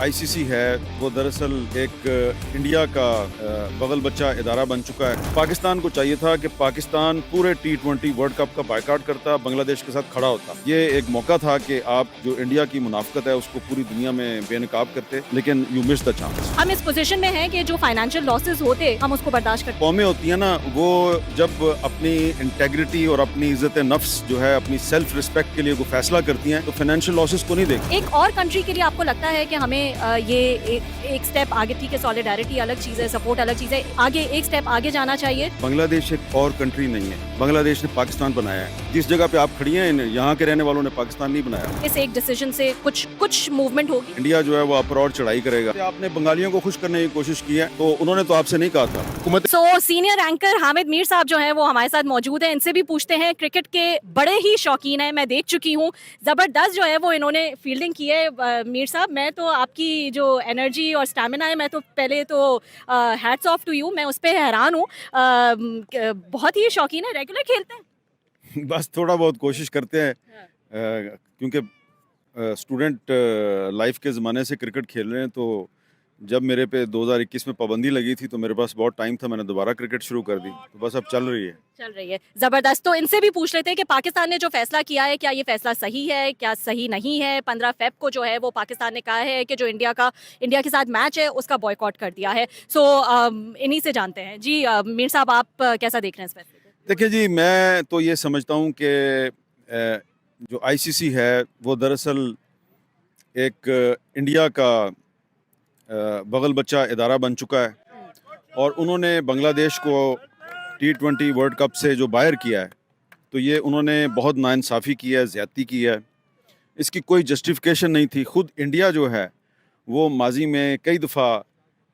ICC है वो दरअसल एक इंडिया का बगल बच्चा इदारा बन चुका है। पाकिस्तान को चाहिए था कि पाकिस्तान पूरे T20 वर्ल्ड कप का बायकॉट करता, बांग्लादेश के साथ खड़ा होता। ये एक मौका था कि आप जो इंडिया की मुनाफकत है उसको पूरी दुनिया में बेनकाब करते, लेकिन यू मिस द चांस। हम इस पोजीशन में हैं कि जो फाइनेंशियल लॉसेस होते हम उसको बर्दाश्त करते। कौमें होती है ना, वो जब अपनी इंटेग्रिटी और अपनी इज्जत नफ्स जो है, अपनी सेल्फ रिस्पेक्ट के लिए वो फैसला करती हैं, तो फाइनेंशियल लॉसेस को नहीं देखती। एक और कंट्री के लिए आपको लगता है कि हमें ये एक स्टेप आगे, ठीक है सॉलिडारिटी अलग चीज़ है, सपोर्ट अलग चीज़ है, आगे एक स्टेप आगे जाना चाहिए। बांग्लादेश एक और कंट्री नहीं है, बांग्लादेश ने पाकिस्तान बनाया है। जिस जगह पे आप खड़ी हैं, यहाँ के रहने वालों ने पाकिस्तान नहीं बनाया। इस एक डिसीजन से कुछ मूवमेंट होगी। इंडिया जो है वो अपर और चढ़ाई करेगा। आपने बंगालियों को खुश करने की कोशिश की है, तो उन्होंने तो आपसे नहीं कहा था। So senior anchor Hamid Mir साहब जो है वो हमारे साथ मौजूद हैं। इनसे भी पूछते हैं, क्रिकेट के बड़े ही शौकीन है, मैं देख चुकी हूँ, जबरदस्त जो है वो इन्होंने फील्डिंग की है। मीर साहब, मैं तो आपकी जो एनर्जी और स्टैमिना है, मैं तो पहले तो हैट्स ऑफ टू यू, मैं उस पर हैरान हूँ। बहुत ही शौकीन है, रेगुलर खेलते हैं? बस थोड़ा बहुत कोशिश करते हैं, क्योंकि स्टूडेंट लाइफ के ज़माने से क्रिकेट खेल रहे हैं। तो जब मेरे पे 2021 में पाबंदी लगी थी तो मेरे पास बहुत टाइम था, मैंने दोबारा क्रिकेट शुरू कर दी। तो बस अब चल रही है। जबरदस्त। तो इनसे भी पूछ लेते हैं कि पाकिस्तान ने जो फैसला किया है, क्या ये फैसला सही है, क्या सही नहीं है? 15 फेब को जो है वो पाकिस्तान ने कहा है कि जो इंडिया के साथ मैच है उसका बॉयकॉट कर दिया है। सो इन्हीं से जानते हैं जी। मीर साहब, आप कैसा देख रहे हैं इस फैसले को? देखिए जी, मैं तो ये समझता हूँ कि जो आईसीसी है वो दरअसल एक इंडिया का बगल बच्चा इदारा बन चुका है, और उन्होंने बांग्लादेश को T20 वर्ल्ड कप से जो बाहर किया है, तो ये उन्होंने बहुत नाइंसाफ़ी की है, ज़्यादती की है। इसकी कोई जस्टिफिकेशन नहीं थी। ख़ुद इंडिया जो है वो माजी में कई दफ़ा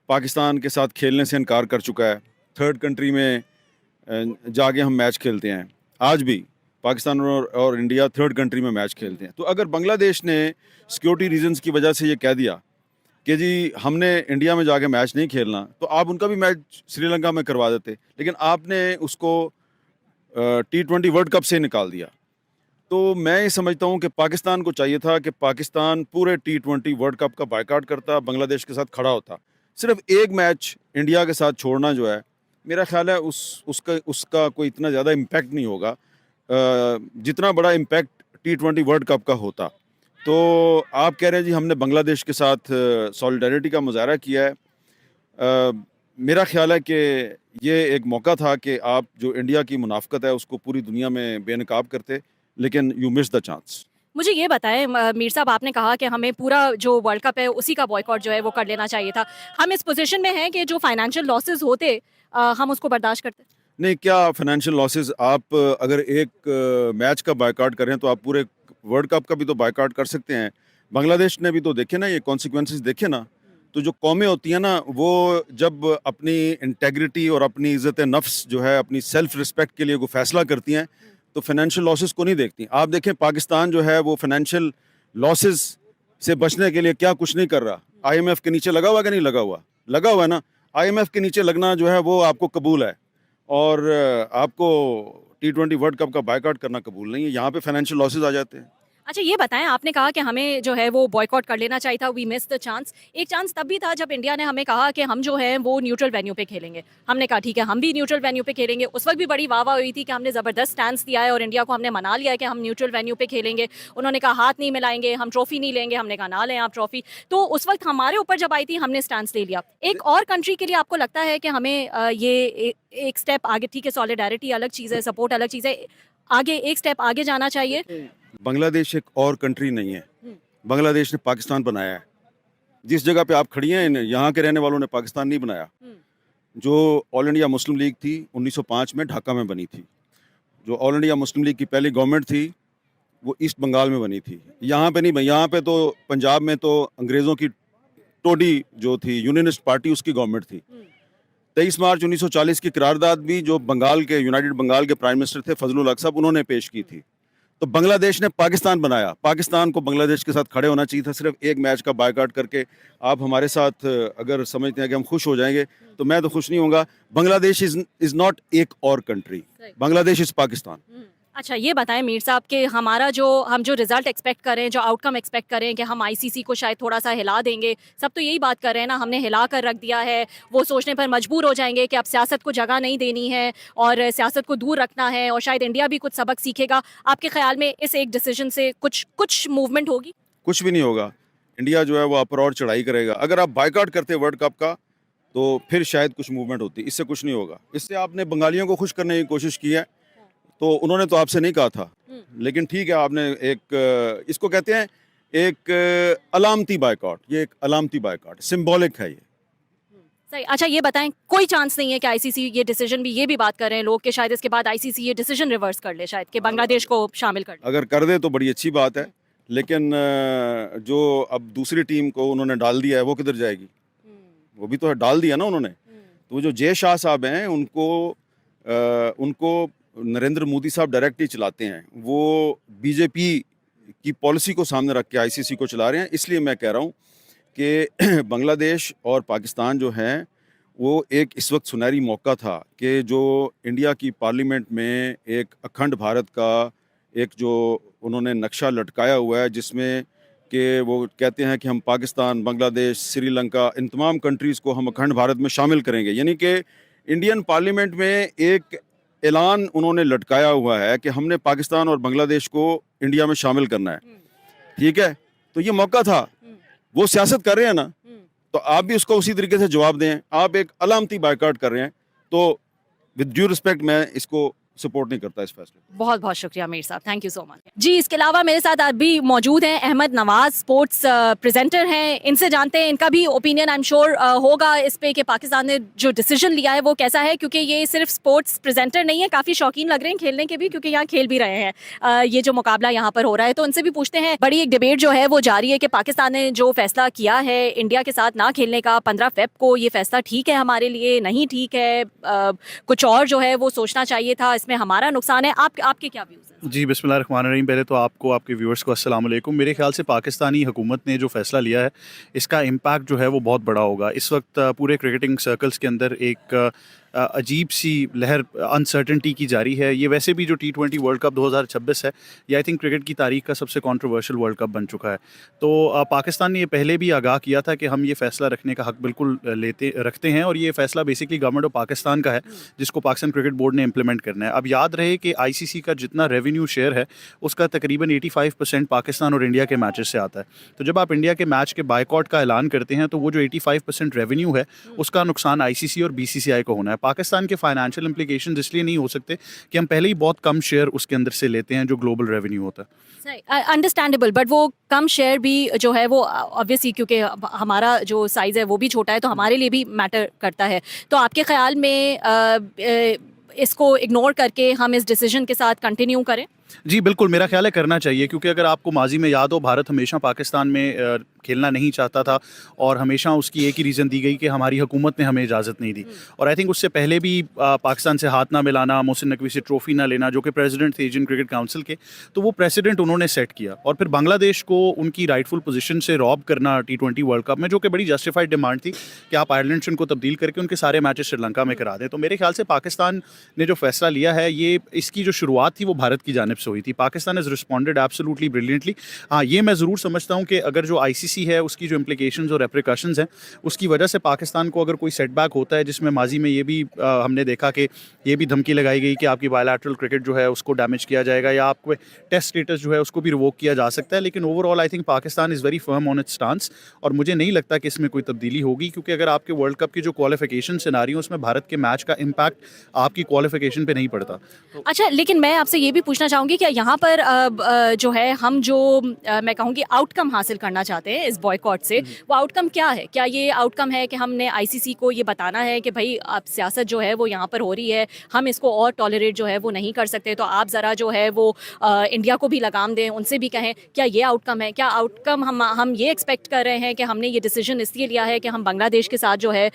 पाकिस्तान के साथ खेलने से इनकार कर चुका है। थर्ड कंट्री में जाके हम मैच खेलते हैं। आज भी पाकिस्तान और इंडिया थर्ड कंट्री में मैच खेलते हैं। तो अगर बांग्लादेश ने सिक्योरिटी रीजंस की वजह से ये कह दिया कि जी हमने इंडिया में जाके मैच नहीं खेलना, तो आप उनका भी मैच श्रीलंका में करवा देते, लेकिन आपने उसको T20 वर्ल्ड कप से निकाल दिया। तो मैं ये समझता हूँ कि पाकिस्तान को चाहिए था कि पाकिस्तान पूरे T20 वर्ल्ड कप का बायकॉट करता, बांग्लादेश के साथ खड़ा होता। सिर्फ एक मैच इंडिया के साथ छोड़ना जो है, मेरा ख्याल है उसका कोई इतना ज़्यादा इम्पैक्ट नहीं होगा जितना बड़ा इम्पैक्ट T20 वर्ल्ड कप का होता। तो आप कह रहे हैं जी हमने बांग्लादेश के साथ सॉलिडारिटी का मुजाहरा किया है। मेरा ख्याल है कि ये एक मौका था कि आप जो इंडिया की मुनाफकत है उसको पूरी दुनिया में बेनकाब करते, लेकिन यू मिस द चांस। मुझे ये बताएं मीर साहब, आपने कहा कि हमें पूरा जो वर्ल्ड कप है उसी का बॉयकॉट जो है वो कर लेना चाहिए था। हम इस पोजीशन में हैं कि जो फाइनेंशियल लॉसेस होते हम उसको बर्दाश्त करते। नहीं, क्या फाइनेंशियल लॉसेस, आप अगर एक मैच का बायकॉट करें तो आप पूरे वर्ल्ड कप का भी तो बायकॉट कर सकते हैं। बांग्लादेश ने भी तो देखे ना, ये कॉन्सिक्वेंसेस देखे ना। तो जो कौमें होती हैं ना, वो जब अपनी इंटेग्रिटी और अपनी इज्जत नफ्स जो है, अपनी सेल्फ रिस्पेक्ट के लिए वो फैसला करती हैं, तो फाइनेंशियल लॉसेस को नहीं देखती। आप देखें पाकिस्तान जो है वो फाइनेंशियल लॉसेस से बचने के लिए क्या कुछ नहीं कर रहा। IMF के नीचे लगा हुआ कि नहीं लगा हुआ? लगा हुआ है ना। IMF के नीचे लगना जो है वो आपको कबूल है, और आपको T20 वर्ल्ड कप का बायकॉट करना कबूल नहीं है। यहाँ पे फाइनेंशियल लॉसेस आ जाते हैं। अच्छा ये बताएं, आपने कहा कि हमें जो है वो बॉयकॉट कर लेना चाहिए था, वी मिस द चांस। एक चांस तब भी था जब इंडिया ने हमें कहा कि हम जो है वो न्यूट्रल वेन्यू पे खेलेंगे। हमने कहा ठीक है, हम भी न्यूट्रल वेन्यू पे खेलेंगे। उस वक्त भी बड़ी वाह वाह हुई थी कि हमने ज़बरदस्त स्टैंस दिया है और इंडिया को हमने मना लिया है कि हम न्यूट्रल वेन्यू पे खेलेंगे। उन्होंने कहा हाथ नहीं मिलाएंगे, हम ट्रॉफी नहीं लेंगे। हमने कहा ना लें आप ट्रॉफी। तो उस वक्त हमारे ऊपर जब आई थी हमने स्टैंस ले लिया। एक और कंट्री के लिए आपको लगता है कि हमें ये एक स्टेप आगे, ठीक है सॉलिडारिटी अलग चीज़ है, सपोर्ट अलग चीज़ है, आगे एक स्टेप आगे जाना चाहिए? बांग्लादेश एक और कंट्री नहीं है, बांग्लादेश ने पाकिस्तान बनाया है। जिस जगह पे आप खड़ी हैं, यहाँ के रहने वालों ने पाकिस्तान नहीं बनाया। जो ऑल इंडिया मुस्लिम लीग थी 1905 में ढाका में बनी थी। जो ऑल इंडिया मुस्लिम लीग की पहली गवर्नमेंट थी वो ईस्ट बंगाल में बनी थी। यहाँ पे नहीं बनी, यहाँ पे तो पंजाब में तो अंग्रेज़ों की टोडी जो थी, यूनियनिस्ट पार्टी, उसकी गवर्नमेंट थी। 23 मार्च 1940 की करारदाद भी जो बंगाल के, यूनाइटेड बंगाल के प्राइम मिनिस्टर थे फजलुल हक साहब, उन्होंने पेश की थी। तो बांग्लादेश ने पाकिस्तान बनाया। पाकिस्तान को बांग्लादेश के साथ खड़े होना चाहिए था। सिर्फ एक मैच का बायकॉट करके आप हमारे साथ अगर समझते हैं कि हम खुश हो जाएंगे, तो मैं तो खुश नहीं होऊंगा। बांग्लादेश इज नॉट एक और कंट्री, बांग्लादेश इज पाकिस्तान। अच्छा ये बताएं मीर साहब कि हमारा जो हम जो रिजल्ट एक्सपेक्ट करें, जो आउटकम एक्सपेक्ट करें कि हम आईसीसी को शायद थोड़ा सा हिला देंगे, सब तो यही बात कर रहे हैं ना, हमने हिला कर रख दिया है, वो सोचने पर मजबूर हो जाएंगे कि अब सियासत को जगह नहीं देनी है और सियासत को दूर रखना है और शायद इंडिया भी कुछ सबक सीखेगा। आपके ख्याल में इस एक डिसीजन से कुछ कुछ मूवमेंट होगी? कुछ भी नहीं होगा। इंडिया जो है वो अपर और चढ़ाई करेगा। अगर आप बायकॉट करते वर्ल्ड कप का तो फिर शायद कुछ मूवमेंट होती, इससे कुछ नहीं होगा। इससे आपने बंगालियों को खुश करने की कोशिश की है, तो उन्होंने तो आपसे नहीं कहा था, लेकिन ठीक है आपने एक इसको कहते हैं एक अलामती बायकॉट, ये एक अलामती बायकॉट सिंबॉलिक है ये। सही। अच्छा ये बताएं, कोई चांस नहीं है कि आईसीसी ये डिसीजन भी, ये भी बात कर रहे हैं लोग कि शायद इसके बाद आईसीसी ये डिसीजन रिवर्स कर ले, शायद कि बांग्लादेश को शामिल कर ले? अगर कर दे तो बड़ी अच्छी बात है, लेकिन जो अब दूसरी टीम को उन्होंने डाल दिया है वो किधर जाएगी? वो भी तो है, डाल दिया ना उन्होंने। तो जो जय शाह साहब हैं उनको नरेंद्र मोदी साहब डायरेक्टली चलाते हैं, वो बीजेपी की पॉलिसी को सामने रख के आईसीसी को चला रहे हैं। इसलिए मैं कह रहा हूँ कि बांग्लादेश और पाकिस्तान जो हैं वो एक इस वक्त सुनहरी मौका था कि जो इंडिया की पार्लियामेंट में एक अखंड भारत का एक जो उन्होंने नक्शा लटकाया हुआ है, जिसमें कि वो कहते हैं कि हम पाकिस्तान, बांग्लादेश, श्रीलंका, इन तमाम कंट्रीज़ को हम अखंड भारत में शामिल करेंगे। यानी कि इंडियन पार्लियामेंट में एक ऐलान उन्होंने लटकाया हुआ है कि हमने पाकिस्तान और बांग्लादेश को इंडिया में शामिल करना है। ठीक है, तो ये मौका था, वो सियासत कर रहे हैं ना, तो आप भी उसको उसी तरीके से जवाब दें। आप एक अलामती बायकॉट कर रहे हैं, तो विद ड्यू रिस्पेक्ट मैं इसको सपोर्ट नहीं करता इस फैसले। बहुत बहुत शुक्रिया मीर साहब, थैंक यू सो मच जी। इसके अलावा मेरे साथ अभी मौजूद हैं अहमद नवाज, स्पोर्ट्स प्रेजेंटर हैं। इनसे जानते हैं इनका भी ओपिनियन आई एम श्योर होगा इस पे कि पाकिस्तान ने जो डिसीजन लिया है वो कैसा है, क्योंकि ये सिर्फ स्पोर्ट्स प्रेजेंटर नहीं है, काफ़ी शौकीन लग रहे हैं खेलने के भी, क्योंकि यहाँ खेल भी रहे हैं। ये जो मुकाबला यहाँ पर हो रहा है, तो उनसे भी पूछते हैं। बड़ी एक डिबेट जो है वो जारी है कि पाकिस्तान ने जो फैसला किया है इंडिया के साथ ना खेलने का 15 फेब को, ये फैसला ठीक है हमारे लिए, नहीं ठीक है, कुछ और जो है वो सोचना चाहिए था, इसमें हमारा नुकसान है। आपके क्या व्यूज़ हैं? जी, बिस्मिल्लाहिर्रहमानिर्रहीम। पहले तो आपको, आपके व्यूअर्स को अस्सलाम वालेकुम। मेरे ख्याल से पाकिस्तानी हुकूमत ने जो फ़ैसला लिया है, इसका इम्पैक्ट जो है वो बहुत बड़ा होगा। इस वक्त पूरे क्रिकेटिंग सर्कल्स के अंदर एक अजीब सी लहर अनसर्टेनिटी की जारी है। ये वैसे भी जो T20 वर्ल्ड कप 2026 है, ये आई थिंक क्रिकेट की तारीख का सबसे कंट्रोवर्शियल वर्ल्ड कप बन चुका है। तो पाकिस्तान ने ये पहले भी आगाह किया था कि हम ये फ़ैसला रखने का हक़ बिल्कुल रखते हैं, और ये फ़ैसला बेसिकली गवर्नमेंट ऑफ पाकिस्तान का है, जिसको पाकिस्तान क्रिकेट बोर्ड ने इम्प्लीमेंट करना है। अब याद रहे कि आईसीसी का जितना रेवेन्यू शेयर है, उसका तकरीबन 85% पाकिस्तान और इंडिया के मैचेस से आता है। तो जब आप इंडिया के मैच के बायकॉट का ऐलान करते हैं, तो वो जो 85% रेवेन्यू है, उसका नुकसान आईसीसी और बीसीसीआई को होना है। पाकिस्तान के फाइनेंशियल इंप्लीकेशंस इसलिए नहीं हो सकते कि हम पहले ही बहुत कम शेयर उसके अंदर से लेते हैं जो ग्लोबल रेवेन्यू होता है। सही, अंडरस्टैंडेबल, बट वो कम शेयर भी जो है वो ऑब्वियसली, क्योंकि हमारा जो साइज़ है वो भी छोटा है, तो हमारे लिए भी मैटर करता है। तो आपके ख्याल में इसको इग्नोर करके हम इस डिसीजन के साथ कंटिन्यू करें? जी बिल्कुल, मेरा ख्याल है करना चाहिए, क्योंकि अगर आपको माजी में याद हो, भारत हमेशा पाकिस्तान में खेलना नहीं चाहता था, और हमेशा उसकी एक ही रीज़न दी गई कि हमारी हुकूमत ने हमें इजाज़त नहीं दी। और आई थिंक उससे पहले भी पाकिस्तान से हाथ ना मिलाना, मोहसिन नकवी से ट्रॉफ़ी ना लेना, जो कि प्रेसिडेंट थे एशियन क्रिकेट काउंसिल के, तो वो प्रेसिडेंट उन्होंने सेट किया। और फिर बांग्लादेश को उनकी राइटफुल पोजीशन से रॉब करना T20 वर्ल्ड कप में, जो कि बड़ी जस्टिफाइड डिमांड थी कि आप आयरलैंड को तब्दील करके उनके सारे मैचेस श्रीलंका में करा दें। तो मेरे ख्याल से पाकिस्तान ने जो फैसला लिया है, ये इसकी जो शुरुआत थी वो भारत की जानिब से हुई थी। Pakistan has responded absolutely brilliantly. हाँ, ये मैं ज़रूर समझता हूँ कि अगर जो आईसीसी है उसकी जो implications और repercussions हैं, उसकी वजह से पाकिस्तान को अगर कोई सेटबैक होता है, जिसमें माजी में ये भी हमने देखा कि ये भी धमकी लगाई गई कि आपकी बायलैटरल क्रिकेट जो है उसको डैमेज किया जाएगा, या आपको टेस्ट स्टेटस जो है उसको भी रिवोक किया जा सकता है। लेकिन overall I think Pakistan is very firm on it's stance, और मुझे नहीं लगता कि इसमें कोई तब्दीली होगी, क्योंकि अगर आपके वर्ल्ड कप की जो क्वालिफिकेशन सिनारियो, उसमें भारत के मैच का इम्पैक्ट आपकी क्वालिफिकेशन पे नहीं पड़ता। अच्छा, लेकिन मैं आपसे ये भी पूछना चाहूँगी कि यहाँ पर जो है हम जो मैं कहूँगी आउटकम हासिल करना चाहते हैं इस बॉयकॉट से, वो आउटकम क्या है? क्या ये आउटकम है कि हमने आईसीसी को ये बताना है कि भाई अब सियासत जो है वो यहाँ पर हो रही है, हम इसको और टॉलरेट जो है वो नहीं कर सकते, तो आप ज़रा जो है वो इंडिया को भी लगाम दें, उनसे भी कहें? क्या ये आउटकम है? क्या आउटकम हम ये एक्सपेक्ट कर रहे हैं कि हमने ये डिसीजन इसलिए लिया है कि हम बांग्लादेश के साथ जो है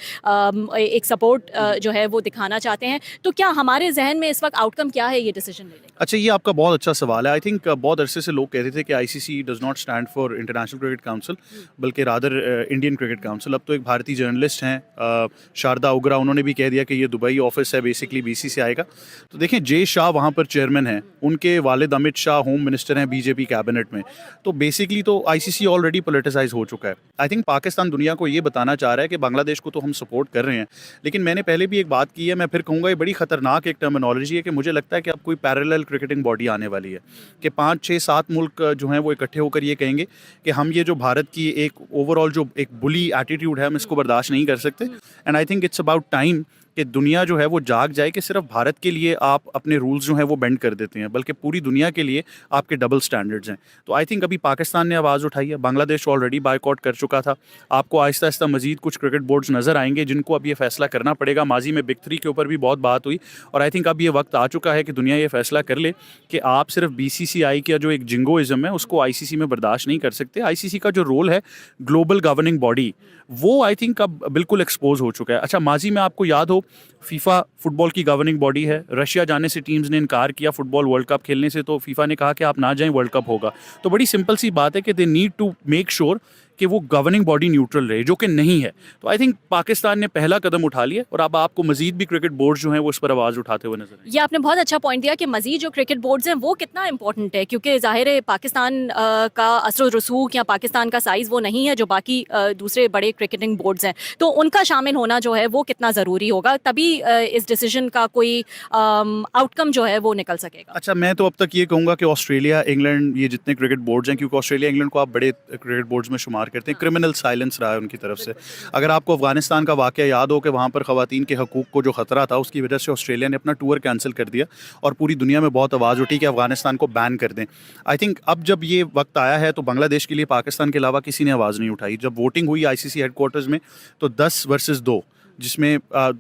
एक सपोर्ट जो है वो दिखाना चाहते हैं? तो क्या हमारे जहन में इस वक्त आउटकम क्या है ये डिसीजन लेने का? अच्छा, ये आपका बहुत अच्छा सवाल है। आई थिंक बहुत अरसे से लोग कहते थे कि ICC does not stand for international cricket council, बल्कि रादर इंडियन क्रिकेट काउंसिल। अब तो एक भारतीय जर्नलिस्ट हैं शारदा उगरा, उन्होंने भी कह दिया कि ये दुबई ऑफिस है बेसिकली बीसीसीआई का। तो देखें, जे शाह वहाँ पर चेयरमैन हैं, उनके वालिद अमित शाह होम मिनिस्टर हैं बीजेपी कैबिनेट में। तो बेसिकली तो आईसीसी ऑलरेडी पोलिटिसाइज हो चुका है। आई थिंक पाकिस्तान दुनिया को ये बताना चाह रहा है कि बांग्लादेश को तो हम सपोर्ट कर रहे हैं, लेकिन मैंने पहले भी एक बात की है, मैं फिर कहूँगा ये बड़ी खतरनाक एक टर्मिनोलॉजी है कि मुझे लगता है कि अब कोई पैरेलल क्रिकेटिंग बॉडी आने वाली है कि 5, 6, 7 मुल्क जो हैं वो इकट्ठे होकर ये कहेंगे कि हम ये जो भारत की एक ओवरऑल जो एक बुली एटीट्यूड है हम इसको बर्दाश्त नहीं कर सकते। And I think it's about time कि दुनिया जो है वो जाग जाए कि सिर्फ भारत के लिए आप अपने रूल्स जो हैं वो बेंड कर देते हैं, बल्कि पूरी दुनिया के लिए आपके डबल स्टैंडर्ड्स हैं। तो आई थिंक अभी पाकिस्तान ने आवाज़ उठाई है, बांग्लादेश ऑलरेडी बायकॉट कर चुका था। आपको आहिस्ता आहिस्ता मजीद कुछ क्रिकेट बोर्ड्स नज़र आएंगे जिनको अब ये फैसला करना पड़ेगा। माजी में बिग 3 के ऊपर भी बहुत बात हुई और आई थिंक अब ये वक्त आ चुका है कि दुनिया ये फैसला कर ले कि आप सिर्फ बीसीसीआई का जो एक जिंगोइज्म है उसको आईसीसी में बर्दाश्त नहीं कर सकते। आईसीसी का जो रोल है ग्लोबल गवर्निंग बॉडी, वो आई थिंक अब बिल्कुल एक्सपोज हो चुका है। अच्छा, माजी में आपको याद हो फीफा फुटबॉल की गवर्निंग बॉडी है, रशिया जाने से टीम्स ने इनकार किया फुटबॉल वर्ल्ड कप खेलने से, तो फीफा ने कहा कि आप ना जाएं, वर्ल्ड कप होगा। तो बड़ी सिंपल सी बात है कि they need to make sure कि वो गवर्निंग बॉडी न्यूट्रल रहे, जो कि नहीं है। तो आई थिंक पाकिस्तान ने पहला कदम उठा लिया और अब आपको मजीद भी क्रिकेट बोर्ड जो हैं वो इस पर आवाज़ उठाते हुए नजर आएंगे। ये आपने बहुत अच्छा पॉइंट दिया कि मजीद जो क्रिकेट बोर्ड्स हैं वो कितना इंपॉर्टेंट है, क्योंकि ज़ाहिर है पाकिस्तान का असर रसूख या पाकिस्तान का साइज़ वो नहीं है जो बाकी दूसरे बड़े क्रिकेटिंग बोर्ड्स हैं। तो उनका शामिल होना जो है वो कितना ज़रूरी होगा, तभी इस डिसीजन का कोई आउटकम जो है वो निकल सकेगा। अच्छा, मैं तो अब तक ये कहूँगा कि ऑस्ट्रेलिया, इंग्लैंड, ये जितने क्रिकेट बोर्ड्स हैं, क्योंकि ऑस्ट्रेलिया इंग्लैंड को आप बड़े क्रिकेट बोर्ड्स में शुमार करते हैं, क्रिमिनल साइलेंस रहा है उनकी तरफ से। अगर आपको अफगानिस्तान का वाक़या याद हो कि वहाँ पर ख़वातीन के हकूक़ को जो ख़तरा था उसकी वजह से ऑस्ट्रेलिया ने अपना टूर कैंसिल कर दिया और पूरी दुनिया में बहुत आवाज़ उठी कि अफगानिस्तान को बैन कर दें। आई थिंक अब जब ये वक्त आया है तो बांग्लादेश के लिए पाकिस्तान के अलावा किसी ने आवाज़ नहीं उठाई। जब वोटिंग हुई आईसीसी हेडक्वार्टर्स में तो 10 वर्सेस 2, जिसमें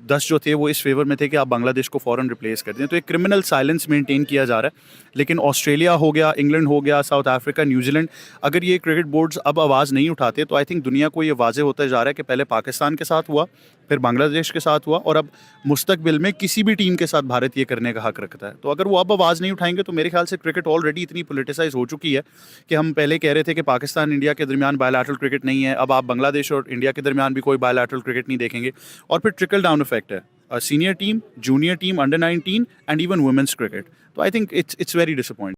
10 जो थे वो इस फेवर में थे कि आप बांग्लादेश को फ़ौरन रिप्लेस कर दें। तो एक क्रिमिनल साइलेंस मेंटेन किया जा रहा है। लेकिन ऑस्ट्रेलिया हो गया, इंग्लैंड हो गया, साउथ अफ्रीका, न्यूजीलैंड, अगर ये क्रिकेट बोर्ड्स अब आवाज़ नहीं उठाते तो आई थिंक दुनिया को ये वाज़े होता जा रहा है कि पहले पाकिस्तान के साथ हुआ, फिर बांग्लादेश के साथ हुआ और अब मुस्तकबिल में किसी भी टीम के साथ भारत ये करने का हक रखता है। तो अगर वो अब आवाज़ नहीं उठाएंगे तो मेरे ख्याल से क्रिकेट ऑलरेडी इतनी पोलिटिसाइज हो चुकी है कि हम पहले कह रहे थे कि पाकिस्तान इंडिया के दरमियान बायलैटरल क्रिकेट नहीं है, अब आप बांग्लादेश और इंडिया के दरमियान भी कोई बायलैटरल क्रिकेट नहीं देखेंगे। और फिर ट्रिकल डाउन इफेक्ट है, senior team, junior team, under 19 and even women's cricket. तो I think it's very disappointing.